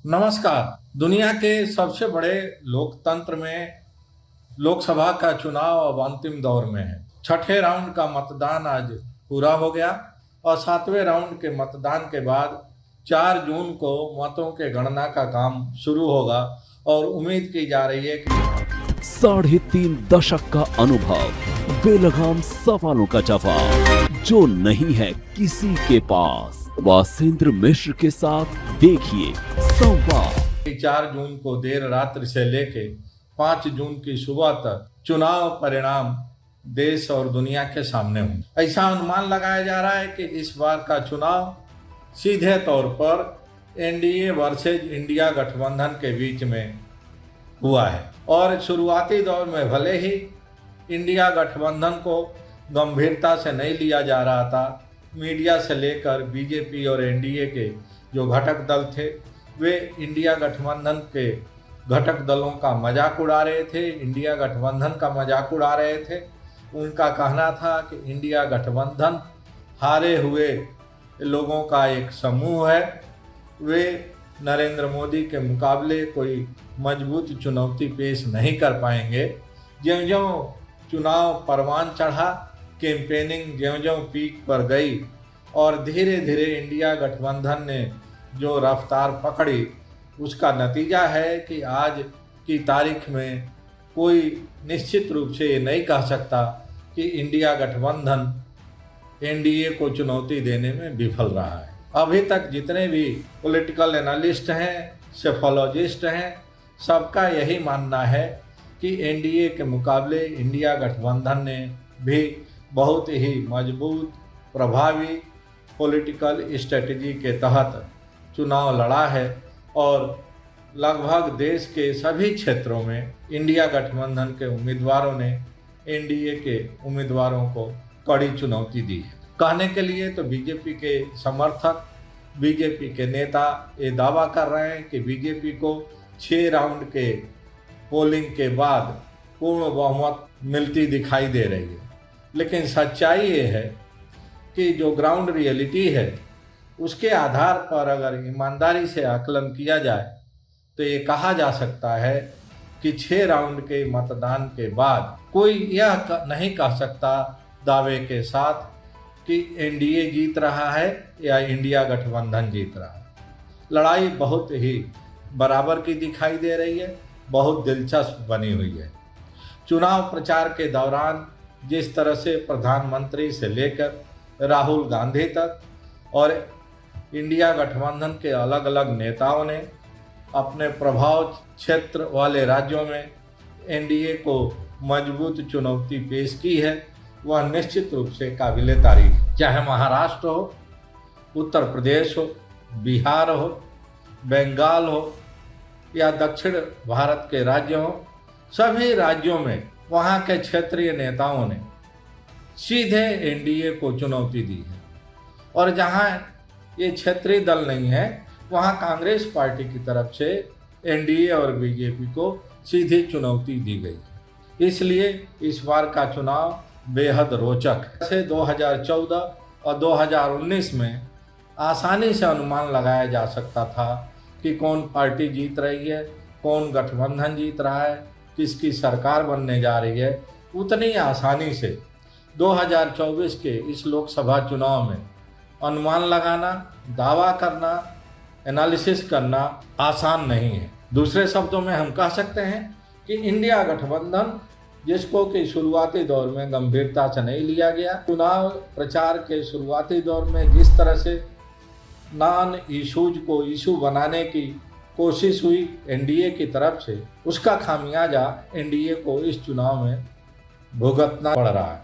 नमस्कार। दुनिया के सबसे बड़े लोकतंत्र में लोकसभा का चुनाव अब अंतिम दौर में है। छठे राउंड का मतदान आज पूरा हो गया और सातवें राउंड के मतदान के बाद 4 जून को मतों के गणना का काम शुरू होगा और उम्मीद की जा रही है कि 3.5 दशक का अनुभव, बेलगाम सवालों का जवाब जो नहीं है किसी के पास। वासेंद्र मिश्र के साथ देखिए संवाद। 4 जून को देर रात्रि से लेके 5 जून की सुबह तक चुनाव परिणाम देश और दुनिया के सामने होंगे। ऐसा अनुमान लगाया जा रहा है कि इस बार का चुनाव सीधे तौर पर एनडीए वर्सेज इंडिया गठबंधन के बीच में हुआ है और शुरुआती दौर में भले ही इंडिया गठबंधन को गंभीरता से नहीं लिया जा रहा था। मीडिया से लेकर बीजेपी और एनडीए के जो घटक दल थे वे इंडिया गठबंधन के घटक दलों का मजाक उड़ा रहे थे, इंडिया गठबंधन का मजाक उड़ा रहे थे। उनका कहना था कि इंडिया गठबंधन हारे हुए लोगों का एक समूह है, वे नरेंद्र मोदी के मुकाबले कोई मजबूत चुनौती पेश नहीं कर पाएंगे। ज्यों-ज्यों चुनाव परवान चढ़ा, कैंपेनिंग ज्यों-ज्यों पीक पर गई और धीरे धीरे इंडिया गठबंधन ने जो रफ्तार पकड़ी, उसका नतीजा है कि आज की तारीख में कोई निश्चित रूप से ये नहीं कह सकता कि इंडिया गठबंधन एनडीए को चुनौती देने में विफल रहा है। अभी तक जितने भी पॉलिटिकल एनालिस्ट हैं, सेफोलॉजिस्ट हैं, सबका यही मानना है कि एनडीए के मुकाबले इंडिया गठबंधन ने भी बहुत ही मजबूत, प्रभावी पॉलिटिकल स्ट्रेटजी के तहत चुनाव लड़ा है और लगभग देश के सभी क्षेत्रों में इंडिया गठबंधन के उम्मीदवारों ने एनडीए के उम्मीदवारों को कड़ी चुनौती दी है। कहने के लिए तो बीजेपी के समर्थक, बीजेपी के नेता ये दावा कर रहे हैं कि बीजेपी को 6 राउंड के पोलिंग के बाद पूर्ण बहुमत मिलती दिखाई दे रही है। लेकिन सच्चाई ये है कि जो ग्राउंड रियलिटी है उसके आधार पर अगर ईमानदारी से आकलन किया जाए तो ये कहा जा सकता है कि 6 राउंड के मतदान के बाद कोई यह नहीं कह सकता दावे के साथ कि एनडीए जीत रहा है या इंडिया गठबंधन जीत रहा है। लड़ाई बहुत ही बराबर की दिखाई दे रही है, बहुत दिलचस्प बनी हुई है। चुनाव प्रचार के दौरान जिस तरह से प्रधानमंत्री से लेकर राहुल गांधी तक और इंडिया गठबंधन के अलग अलग नेताओं ने अपने प्रभाव क्षेत्र वाले राज्यों में एनडीए को मजबूत चुनौती पेश की है, वह निश्चित रूप से काबिले तारीफ। चाहे महाराष्ट्र हो, उत्तर प्रदेश हो, बिहार हो, बंगाल हो या दक्षिण भारत के राज्य हो, सभी राज्यों में वहाँ के क्षेत्रीय नेताओं ने सीधे एनडीए को चुनौती दी है और जहाँ ये क्षेत्रीय दल नहीं है वहाँ कांग्रेस पार्टी की तरफ से एनडीए और बीजेपी को सीधी चुनौती दी गई। इसलिए इस बार का चुनाव बेहद रोचक है। से 2014 और 2019 में आसानी से अनुमान लगाया जा सकता था कि कौन पार्टी जीत रही है, कौन गठबंधन जीत रहा है, किसकी सरकार बनने जा रही है। उतनी आसानी से 2024 के इस लोकसभा चुनाव में अनुमान लगाना, दावा करना, एनालिसिस करना आसान नहीं है। दूसरे शब्दों में हम कह सकते हैं कि इंडिया गठबंधन, जिसको कि शुरुआती दौर में गंभीरता से नहीं लिया गया, चुनाव प्रचार के शुरुआती दौर में जिस तरह से नॉन इशूज को इशू बनाने की कोशिश हुई एनडीए की तरफ से, उसका खामियाजा एनडीए को इस चुनाव में भुगतना पड़ रहा है।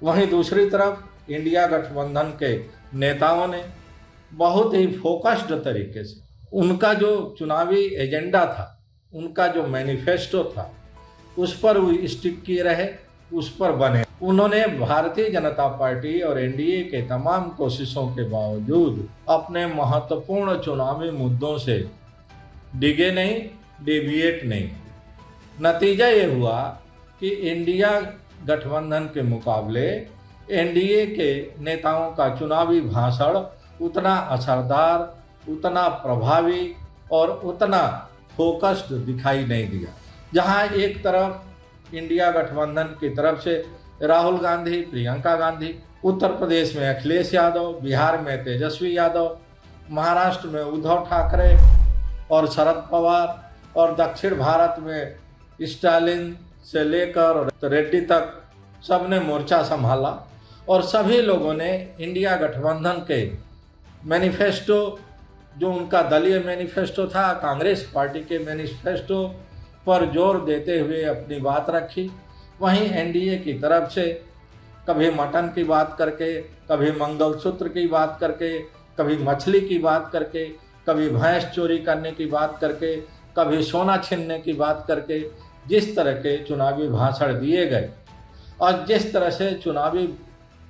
वहीं दूसरी तरफ इंडिया गठबंधन के नेताओं ने बहुत ही फोकस्ड तरीके से उनका जो चुनावी एजेंडा था, उनका जो मैनिफेस्टो था, उस पर वो स्टिक किए रहे, उस पर बने। उन्होंने भारतीय जनता पार्टी और एनडीए के तमाम कोशिशों के बावजूद अपने महत्वपूर्ण चुनावी मुद्दों से डिगे नहीं, डेविएट नहीं। नतीजा ये हुआ कि इंडिया गठबंधन के मुकाबले एनडीए के नेताओं का चुनावी भाषण उतना असरदार, उतना प्रभावी और उतना फोकस्ड दिखाई नहीं दिया। जहां एक तरफ इंडिया गठबंधन की तरफ से राहुल गांधी, प्रियंका गांधी, उत्तर प्रदेश में अखिलेश यादव, बिहार में तेजस्वी यादव, महाराष्ट्र में उद्धव ठाकरे और शरद पवार, और दक्षिण भारत में स्टालिन से लेकर रेड्डी तक सबने मोर्चा संभाला और सभी लोगों ने इंडिया गठबंधन के मैनिफेस्टो, जो उनका दलीय मैनिफेस्टो था, कांग्रेस पार्टी के मैनिफेस्टो पर जोर देते हुए अपनी बात रखी। वहीं एनडीए की तरफ से कभी मटन की बात करके, कभी मंगलसूत्र की बात करके, कभी मछली की बात करके, कभी भैंस चोरी करने की बात करके, कभी सोना छीनने की बात करके जिस तरह के चुनावी भाषण दिए गए और जिस तरह से चुनावी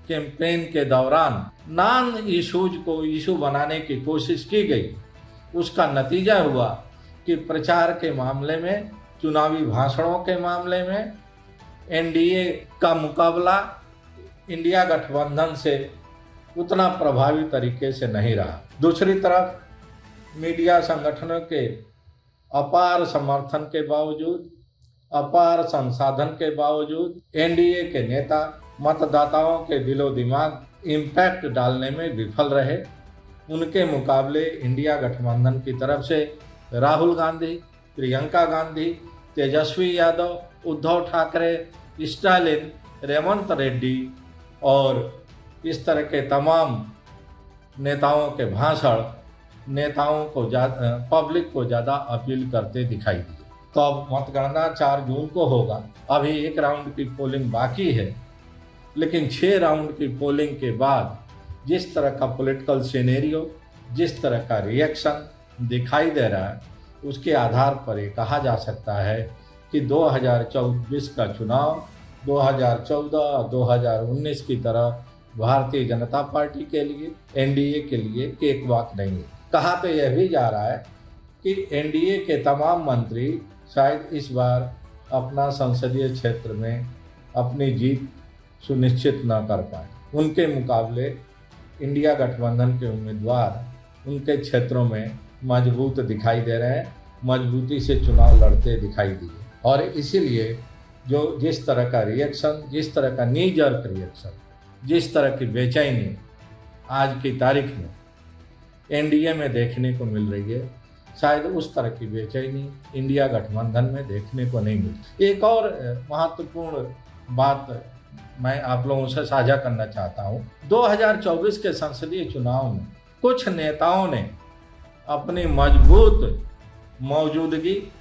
कैंपेन के दौरान नॉन इशूज को इशू बनाने की कोशिश की गई, उसका नतीजा हुआ कि प्रचार के मामले में, चुनावी भाषणों के मामले में एनडीए का मुकाबला इंडिया गठबंधन से उतना प्रभावी तरीके से नहीं रहा। दूसरी तरफ मीडिया संगठनों के अपार समर्थन के बावजूद, अपार संसाधन के बावजूद एनडीए के नेता मतदाताओं के दिलो दिमाग इम्पैक्ट डालने में विफल रहे। उनके मुकाबले इंडिया गठबंधन की तरफ से राहुल गांधी, प्रियंका गांधी, तेजस्वी यादव, उद्धव ठाकरे, स्टालिन, रेवंत रेड्डी और इस तरह के तमाम नेताओं के भाषण नेताओं को पब्लिक को ज़्यादा अपील करते दिखाई दिए। तो अब मतगणना 4 जून को होगा। अभी 1 राउंड की पोलिंग बाकी है, लेकिन 6 राउंड की पोलिंग के बाद जिस तरह का पॉलिटिकल सिनेरियो, जिस तरह का रिएक्शन दिखाई दे रहा है, उसके आधार पर ये कहा जा सकता है कि 2024 का चुनाव 2014-2019 की तरह भारतीय जनता पार्टी के लिए, एनडीए के लिए केकवाक नहीं है। कहा तो यह भी जा रहा है कि एनडीए के तमाम मंत्री शायद इस बार अपना संसदीय क्षेत्र में अपनी जीत सुनिश्चित न कर पाए। उनके मुकाबले इंडिया गठबंधन के उम्मीदवार उनके क्षेत्रों में मजबूत दिखाई दे रहे हैं, मजबूती से चुनाव लड़ते दिखाई दिए। और इसीलिए जिस तरह का रिएक्शन, जिस तरह का नी जर्क रिएक्शन, जिस तरह की बेचैनी आज की तारीख में एनडीए में देखने को मिल रही है, शायद उस तरह की बेचैनी इंडिया गठबंधन में देखने को नहीं मिलती। एक और महत्वपूर्ण बात मैं आप लोगों से साझा करना चाहता हूँ। 2024 के संसदीय चुनाव में कुछ नेताओं ने अपनी मजबूत मौजूदगी,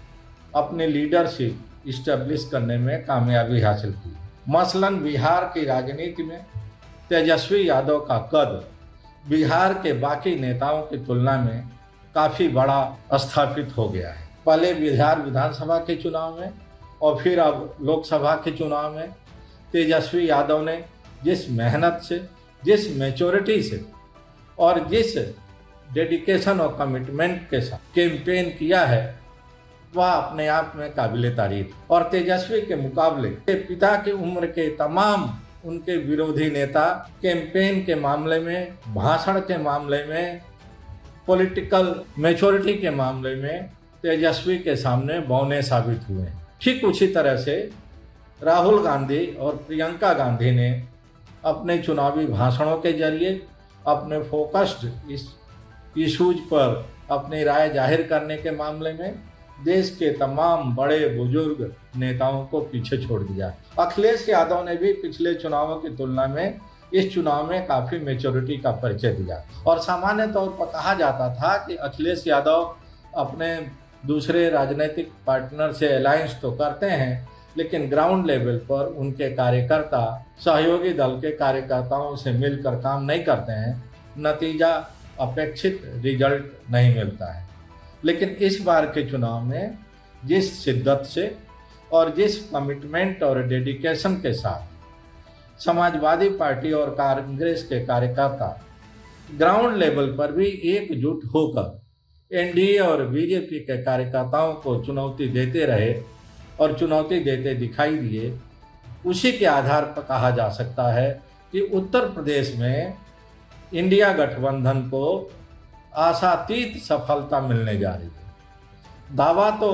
अपनी लीडरशिप इस्टेब्लिश करने में कामयाबी हासिल की। मसलन बिहार की राजनीति में तेजस्वी यादव का कद बिहार के बाकी नेताओं की तुलना में काफ़ी बड़ा स्थापित हो गया है। पहले बिहार विधानसभा के चुनाव में और फिर अब लोकसभा के चुनाव में तेजस्वी यादव ने जिस मेहनत से, जिस मैच्योरिटी से और जिस डेडिकेशन और कमिटमेंट के साथ कैंपेन किया है, वह अपने आप में काबिले तारीफ। और तेजस्वी के मुकाबले पिता की उम्र के तमाम उनके विरोधी नेता कैंपेन के मामले में, भाषण के मामले में, पॉलिटिकल मैच्योरिटी के मामले में तेजस्वी के सामने बौने साबित हुए हैं। ठीक उसी तरह से राहुल गांधी और प्रियंका गांधी ने अपने चुनावी भाषणों के जरिए, अपने फोकस्ड इस इशूज पर अपनी राय जाहिर करने के मामले में देश के तमाम बड़े बुजुर्ग नेताओं को पीछे छोड़ दिया। अखिलेश यादव ने भी पिछले चुनावों की तुलना में इस चुनाव में काफ़ी मैच्योरिटी का परिचय दिया। और सामान्य तौर पर कहा जाता था कि अखिलेश यादव अपने दूसरे राजनीतिक पार्टनर से अलायंस तो करते हैं, लेकिन ग्राउंड लेवल पर उनके कार्यकर्ता सहयोगी दल के कार्यकर्ताओं से मिलकर काम नहीं करते हैं, नतीजा अपेक्षित रिजल्ट नहीं मिलता है। लेकिन इस बार के चुनाव में जिस शिद्दत से और जिस कमिटमेंट और डेडिकेशन के साथ समाजवादी पार्टी और कांग्रेस के कार्यकर्ता ग्राउंड लेवल पर भी एकजुट होकर एनडीए और बीजेपी के कार्यकर्ताओं को चुनौती देते रहे और चुनौती देते दिखाई दिए, उसी के आधार पर कहा जा सकता है कि उत्तर प्रदेश में इंडिया गठबंधन को आशातीत सफलता मिलने जा रही है। दावा तो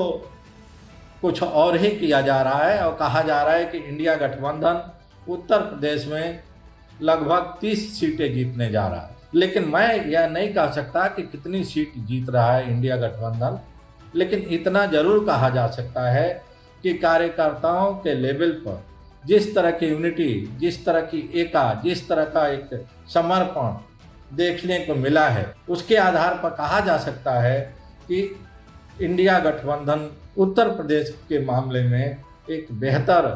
कुछ और ही किया जा रहा है और कहा जा रहा है कि इंडिया गठबंधन उत्तर प्रदेश में लगभग 30 सीटें जीतने जा रहा है। लेकिन मैं यह नहीं कह सकता कि कितनी सीट जीत रहा है इंडिया गठबंधन, लेकिन इतना जरूर कहा जा सकता है कि कार्यकर्ताओं के लेवल पर जिस तरह की यूनिटी, जिस तरह की एका, जिस तरह का एक समर्पण देखने को मिला है, उसके आधार पर कहा जा सकता है कि इंडिया गठबंधन उत्तर प्रदेश के मामले में एक बेहतर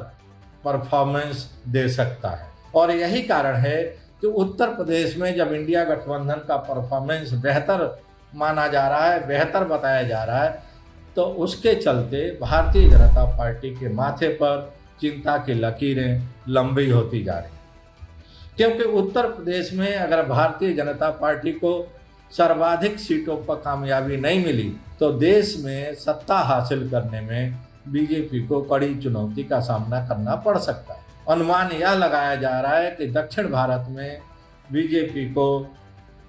परफॉर्मेंस दे सकता है। और यही कारण है कि उत्तर प्रदेश में जब इंडिया गठबंधन का परफॉर्मेंस बेहतर माना जा रहा है, बेहतर बताया जा रहा है, तो उसके चलते भारतीय जनता पार्टी के माथे पर चिंता की लकीरें लंबी होती जा रही, क्योंकि उत्तर प्रदेश में अगर भारतीय जनता पार्टी को सर्वाधिक सीटों पर कामयाबी नहीं मिली तो देश में सत्ता हासिल करने में बीजेपी को कड़ी चुनौती का सामना करना पड़ सकता है। अनुमान यह लगाया जा रहा है कि दक्षिण भारत में बीजेपी को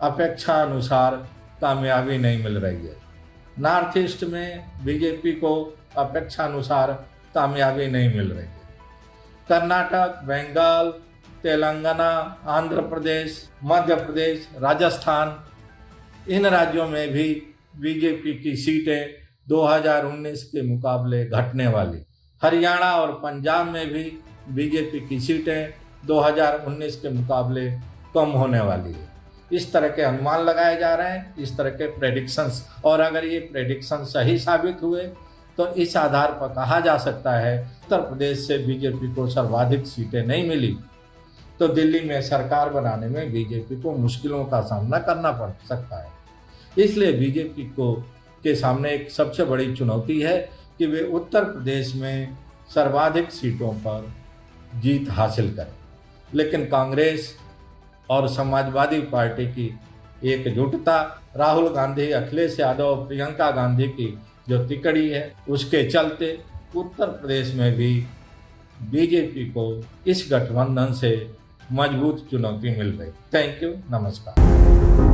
अपेक्षानुसार कामयाबी नहीं मिल रही है। नॉर्थ ईस्ट में बीजेपी को अपेक्षानुसार कामयाबी नहीं मिल रही है। कर्नाटक, बंगाल, तेलंगाना, आंध्र प्रदेश, मध्य प्रदेश, राजस्थान, इन राज्यों में भी बीजेपी की सीटें 2019 के मुकाबले घटने वाली। हरियाणा और पंजाब में भी बीजेपी की सीटें 2019 के मुकाबले कम होने वाली है। इस तरह के अनुमान लगाए जा रहे हैं, इस तरह के प्रेडिक्शंस, और अगर ये प्रेडिक्शन सही साबित हुए तो इस आधार पर कहा जा सकता है उत्तर प्रदेश से बीजेपी को सर्वाधिक सीटें नहीं मिली तो दिल्ली में सरकार बनाने में बीजेपी को मुश्किलों का सामना करना पड़ सकता है। इसलिए बीजेपी को के सामने एक सबसे बड़ी चुनौती है कि वे उत्तर प्रदेश में सर्वाधिक सीटों पर जीत हासिल करें। लेकिन कांग्रेस और समाजवादी पार्टी की एकजुटता, राहुल गांधी, अखिलेश यादव, प्रियंका गांधी की जो तिकड़ी है, उसके चलते उत्तर प्रदेश में भी बीजेपी को इस गठबंधन से मजबूत चुनौती मिल रही। थैंक यू, नमस्कार।